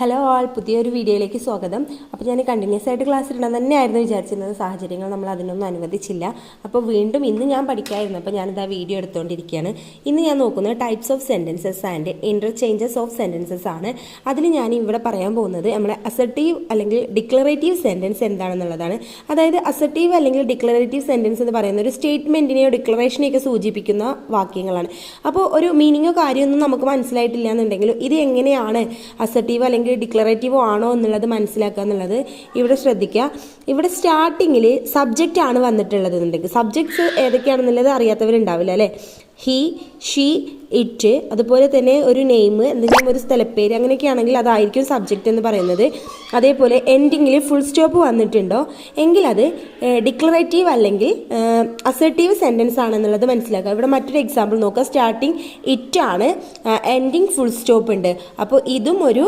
Hello ആൾ പുതിയൊരു വീഡിയോയിലേക്ക് സ്വാഗതം. അപ്പോൾ ഞാൻ കണ്ടിന്യൂസ് ആയിട്ട് ക്ലാസ് ഇടണം തന്നെയായിരുന്നു വിചാരിച്ചിരുന്നത്. സാഹചര്യങ്ങൾ നമ്മൾ അതിനൊന്നും അനുവദിച്ചില്ല. അപ്പോൾ വീണ്ടും ഇന്ന് ഞാൻ പഠിക്കായിരുന്നു. അപ്പോൾ ഞാനിതാ വീഡിയോ എടുത്തുകൊണ്ടിരിക്കുകയാണ്. ഇന്ന് ഞാൻ നോക്കുന്നത് types of sentences and interchanges of sentences ആണ്. അതിൽ ഞാൻ ഇവിടെ പറയാൻ പോകുന്നത് നമ്മുടെ അസർട്ടീവ് അല്ലെങ്കിൽ ഡിക്ലറേറ്റീവ് സെൻറ്റൻസ് എന്താണെന്നുള്ളതാണ്. അതായത് അസർട്ടീവ് അല്ലെങ്കിൽ ഡിക്ലറേറ്റീവ് സെൻറ്റൻസ് എന്ന് പറയുന്ന ഒരു സ്റ്റേറ്റ്മെൻറ്റിനെയോ ഡിക്ലറേഷനെയൊക്കെ സൂചിപ്പിക്കുന്ന വാക്യങ്ങളാണ്. അപ്പോൾ ഒരു മീനിങ്ങോ കാര്യമൊന്നും നമുക്ക് മനസ്സിലായിട്ടില്ല എന്നുണ്ടെങ്കിലും ഇത് എങ്ങനെയാണ് അസർട്ടീവ് അല്ലെങ്കിൽ ഡിക്ലറേറ്റീവോ ആണോ എന്നുള്ളത് മനസ്സിലാക്കുക എന്നുള്ളത് ഇവിടെ ശ്രദ്ധിക്കുക. ഇവിടെ സ്റ്റാർട്ടിങ്ങിൽ സബ്ജക്റ്റ് ആണ് വന്നിട്ടുള്ളത് എന്നുണ്ടെങ്കിൽ സബ്ജക്ട്സ് ഏതൊക്കെയാണെന്നുള്ളത് അറിയാത്തവരുണ്ടാവില്ല അല്ലേ. ഹി, ഷീ, ഇറ്റ്, അതുപോലെ തന്നെ ഒരു നെയിം, എന്തെങ്കിലും ഒരു സ്ഥലപ്പേര് അങ്ങനെയൊക്കെ ആണെങ്കിൽ അതായിരിക്കും സബ്ജക്റ്റ് എന്ന് പറയുന്നത്. അതേപോലെ എൻഡിങ്ങിൽ ഫുൾ സ്റ്റോപ്പ് വന്നിട്ടുണ്ടോ എങ്കിൽ അത് ഡിക്ലറേറ്റീവ് അല്ലെങ്കിൽ അസർട്ടീവ് സെൻറ്റൻസ് ആണെന്നുള്ളത് മനസ്സിലാക്കുക. ഇവിടെ മറ്റൊരു എക്സാമ്പിൾ നോക്കുക. സ്റ്റാർട്ടിങ് ഇറ്റ് ആണ്, എൻഡിങ് ഫുൾ സ്റ്റോപ്പ് ഉണ്ട്. അപ്പോൾ ഇതും ഒരു